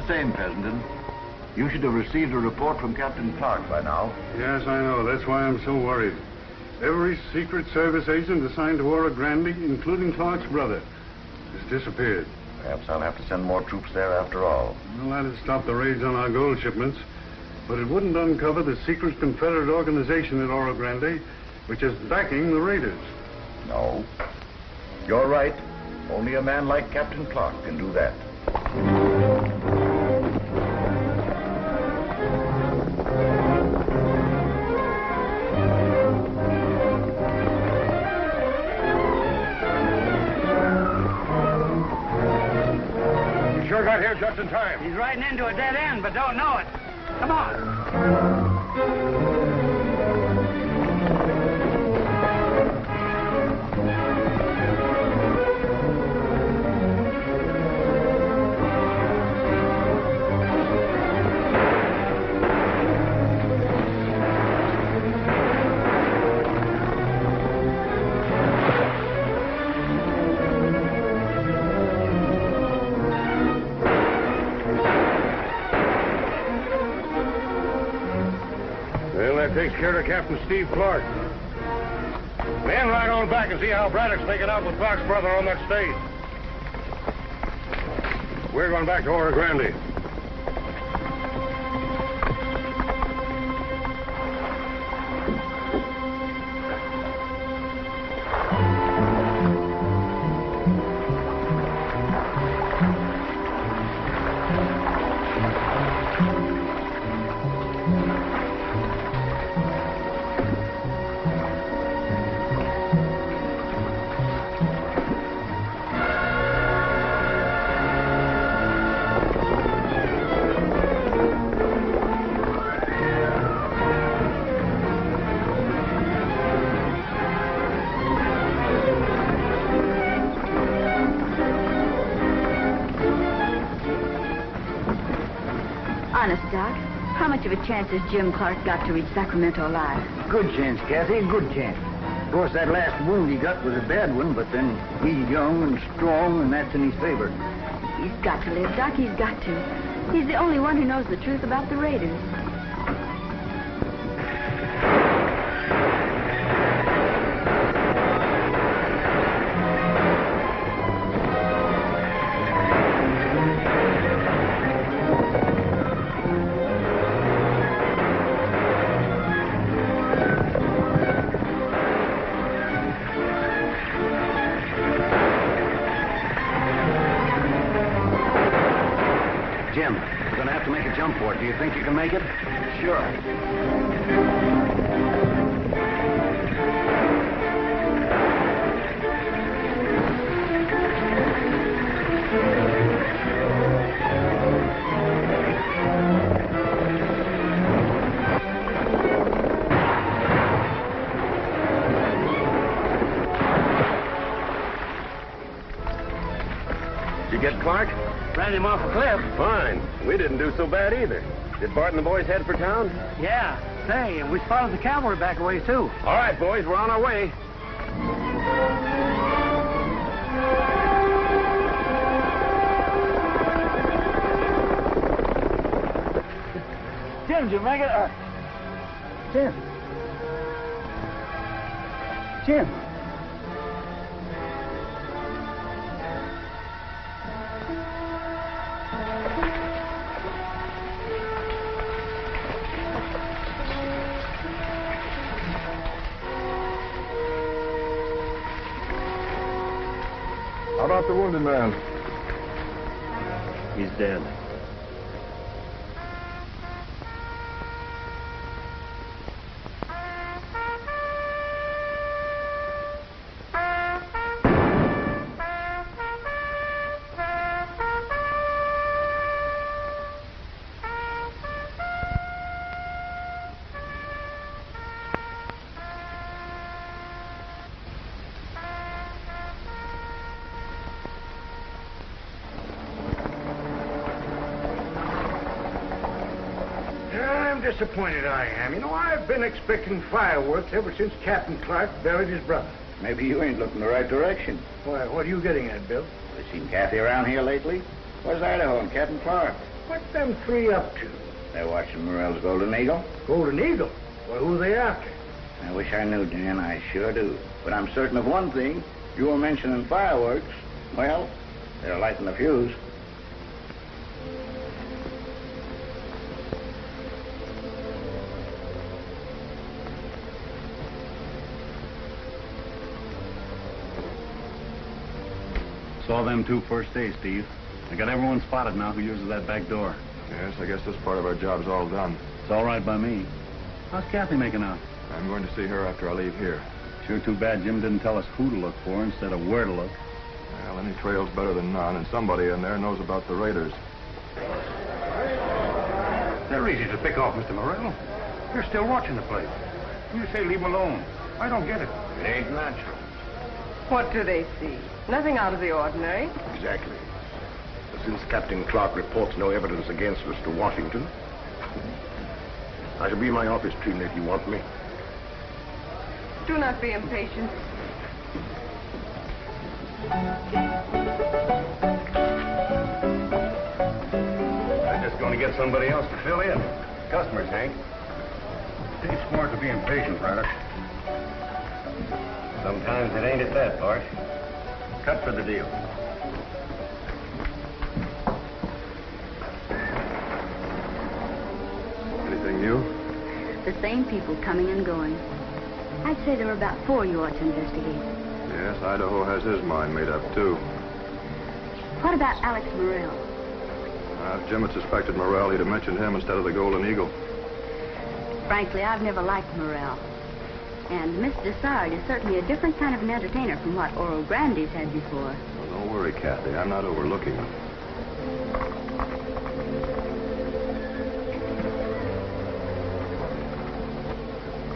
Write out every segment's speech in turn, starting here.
the same, Fessenden. You should have received a report from Captain Clark by now. Yes, I know. That's why I'm so worried. Every Secret Service agent assigned to Oro Grande, including Clark's brother, has disappeared. Perhaps I'll have to send more troops there after all. Well, that'd stop the raids on our gold shipments, but it wouldn't uncover the secret Confederate organization at Oro Grande, which is backing the raiders. No. You're right. Only a man like Captain Clark can do that. You sure got here just in time. He's riding into a dead end, but don't know it. Come on. Takes care of Captain Steve Clark. Men, ride on back and see how Braddock's making out with Clark's brother on that stage. We're going back to Oro Grande. Honest, Doc, how much of a chance has Jim Clark got to reach Sacramento alive? Good chance, Kathy, good chance. Of course, that last wound he got was a bad one, but then he's young and strong, and that's in his favor. He's got to live, Doc, he's got to. He's the only one who knows the truth about the raiders. Jim, we're going to have to make a jump for it. Do you think you can make it? Sure. Did you get Clark? Ran him off a cliff. Fine. We didn't do so bad either. Did Bart and the boys head for town? Yeah. Say, and we spotted the cavalry back a ways, too. All right, boys, we're on our way. Jim, did you make it? Jim. Jim. How about the wounded man? He's dead. Disappointed I am. You know, I've been expecting fireworks ever since Captain Clark buried his brother. Maybe you ain't looking the right direction. Why, what are you getting at, Bill? You seen Kathy around here lately? Where's Idaho and Captain Clark? What's them three up to? They're watching Morrell's Golden Eagle. Golden Eagle? Well, who are they after? I wish I knew, Dan. I sure do. But I'm certain of one thing. You were mentioning fireworks. Well, they're lighting the fuse. Saw them two first days, Steve. I got everyone spotted now who uses that back door. Yes, I guess this part of our job's all done. It's all right by me. How's Kathy making out? I'm going to see her after I leave here. Sure too bad Jim didn't tell us who to look for instead of where to look. Well, any trail's better than none, and somebody in there knows about the raiders. They're easy to pick off, Mr. Morrell. You're still watching the place. You say leave them alone. I don't get it. It ain't natural. What do they see? Nothing out of the ordinary. Exactly. But since Captain Clark reports no evidence against Mr. Washington, I shall be in my office, Trina, if you want me. Do not be impatient. I'm just going to get somebody else to fill in. Customers, Hank. It ain't smart to be impatient, Braddock. Sometimes it ain't at that, Bart. Cut for the deal. Anything new? The same people coming and going. I'd say there are about 4 you ought to investigate. Yes, Idaho has his mind made up, too. What about Alex Morrell? If Jim had suspected Morrell, he'd have mentioned him instead of the Golden Eagle. Frankly, I've never liked Morrell. And Miss Dessard is certainly a different kind of an entertainer from what Oral Grandy's had before. Well, don't worry, Kathy. I'm not overlooking him.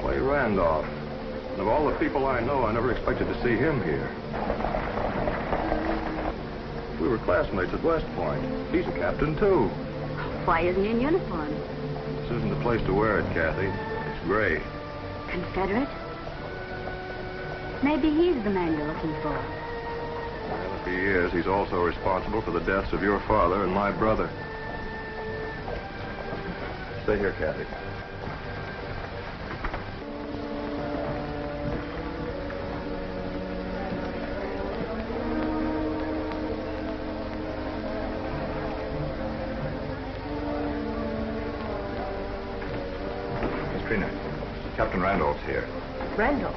Clay Randolph. And of all the people I know, I never expected to see him here. We were classmates at West Point. He's a captain, too. Why isn't he in uniform? This isn't the place to wear it, Kathy. It's gray. Confederate? Maybe he's the man you're looking for. Well, if he is, he's also responsible for the deaths of your father and my brother. Stay here, Kathy. Miss Trina, Captain Randolph's here. Randolph?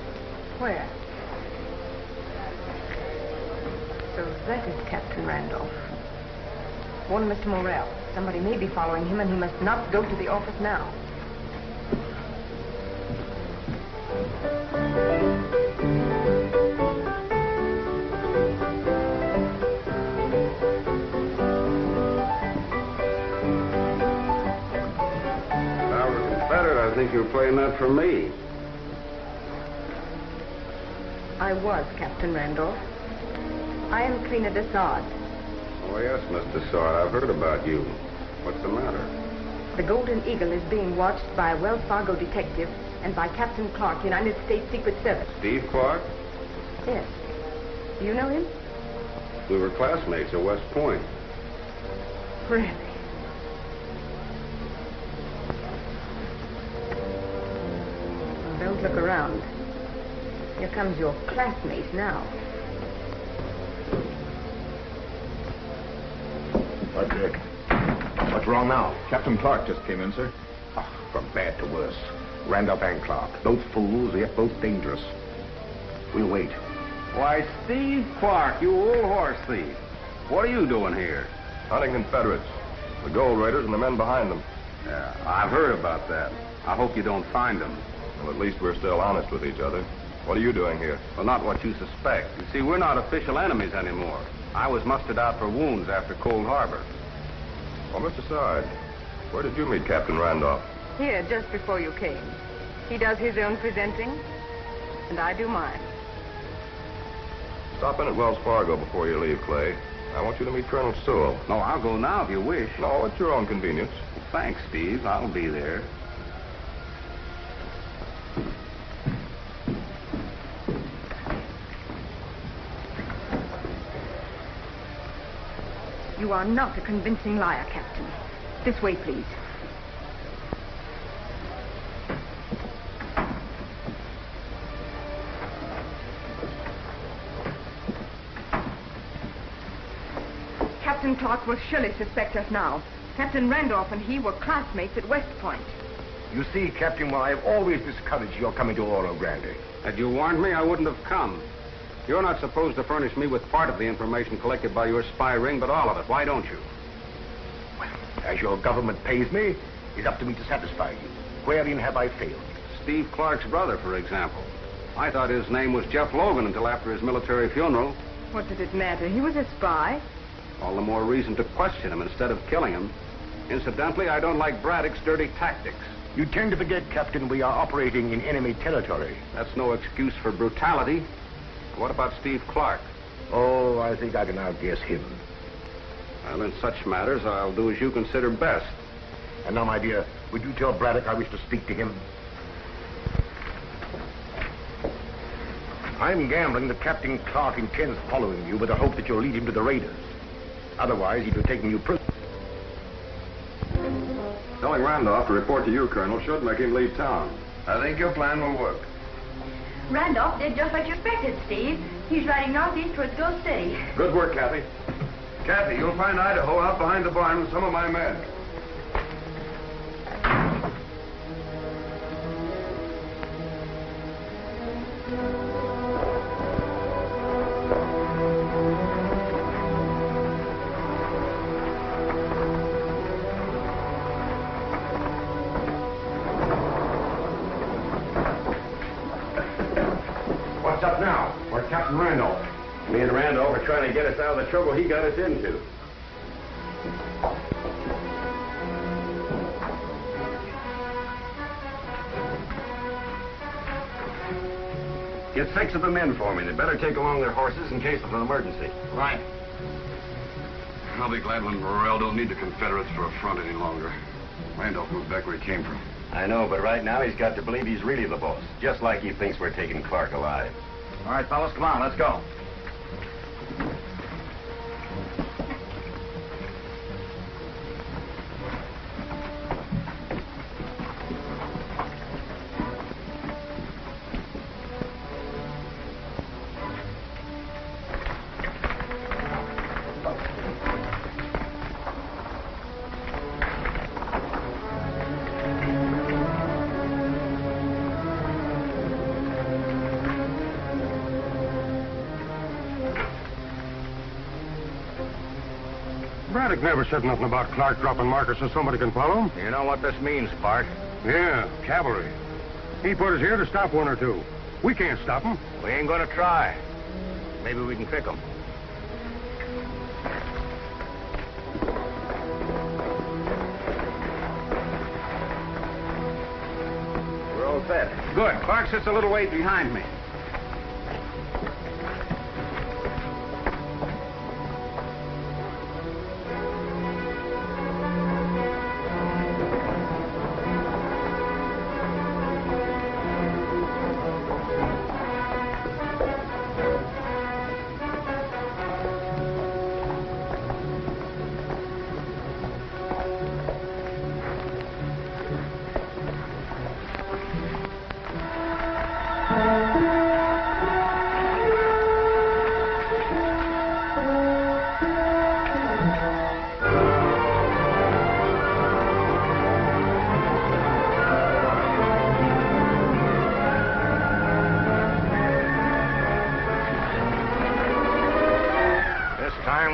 Where? So that is Captain Randolph. Warn Mr. Morrell. Somebody may be following him, and he must not go to the office now. If I were a Confederate, I think you were playing that for me. I was Captain Randolph. I am Trina Dessard. Oh, yes, Miss Dessard. I've heard about you. What's the matter? The Golden Eagle is being watched by a Wells Fargo detective and by Captain Clark, United States Secret Service. Steve Clark? Yes. Do you know him? We were classmates at West Point. Really? Well, don't look around. Here comes your classmate now. What, Dick? What's wrong now? Captain Clark just came in, sir. From bad to worse. Randolph and Clark. Both fools, yet both dangerous. We'll wait. Why, Steve Clark, you old horse thief. What are you doing here? Hunting Confederates. The gold raiders and the men behind them. Yeah, I've heard about that. I hope you don't find them. Well, at least we're still honest with each other. What are you doing here? Well, not what you suspect. You see, we're not official enemies anymore. I was mustered out for wounds after Cold Harbor. Well, Mr. Sard, where did you meet Captain Randolph? Here, just before you came. He does his own presenting, and I do mine. Stop in at Wells Fargo before you leave, Clay. I want you to meet Colonel Sewell. No, I'll go now if you wish. No, at your own convenience. Thanks, Steve. I'll be there. You are not a convincing liar, Captain. This way, please. Captain Clark will surely suspect us now. Captain Randolph and he were classmates at West Point. You see, Captain, while I've always discouraged your coming to Oro Grande. Had you warned me, I wouldn't have come. You're not supposed to furnish me with part of the information collected by your spy ring, but all of it. Why don't you? Well, as your government pays me, it's up to me to satisfy you. Wherein have I failed? Steve Clark's brother, for example. I thought his name was Jeff Logan until after his military funeral. What did it matter? He was a spy. All the more reason to question him instead of killing him. Incidentally, I don't like Braddock's dirty tactics. You tend to forget, Captain, we are operating in enemy territory. That's no excuse for brutality. What about Steve Clark? Oh, I think I can outguess him. Well, in such matters, I'll do as you consider best. And now, my dear, would you tell Braddock I wish to speak to him? I'm gambling that Captain Clark intends following you with the hope that you'll lead him to the raiders. Otherwise, he'd be taking you prisoner. Telling Randolph to report to you, Colonel, should make him leave town. I think your plan will work. Randolph did just what you expected, Steve. He's riding northeast towards Ghost City. Good work, Kathy. Kathy, you'll find Idaho out behind the barn with some of my men. What's up now? Where's Captain Randolph? Me and Randolph are trying to get us out of the trouble he got us into. Get 6 of the men for me. They better take along their horses in case of an emergency. Right. I'll be glad when Morrell don't need the Confederates for a front any longer. Randolph moved back where he came from. I know, but right now he's got to believe he's really the boss. Just like he thinks we're taking Clark alive. All right, fellas, come on, let's go. Braddock never said nothing about Clark dropping markers so somebody can follow him. You know what this means, Clark? Yeah, cavalry. He put us here to stop one or two. We can't stop him. We ain't gonna try. Maybe we can trick them. We're all set. Good. Clark sits a little way behind me.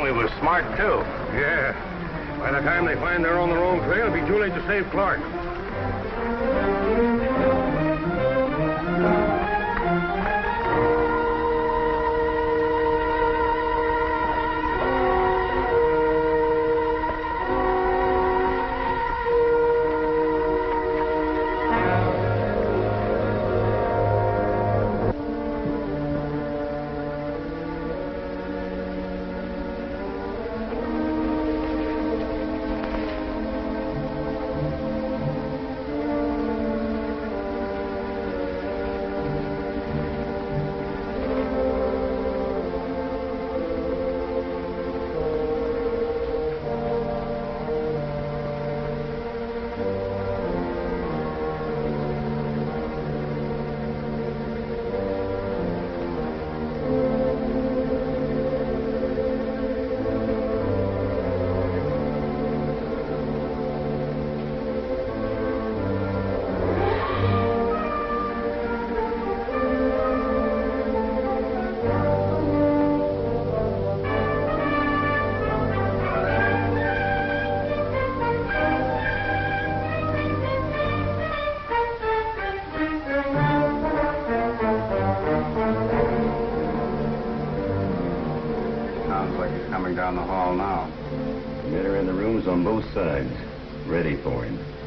We were smart, too. Yeah. By the time they find they're on the wrong trail, it'll be too late to save Clark. coming down the hall now. Men are in the rooms on both sides, ready for him.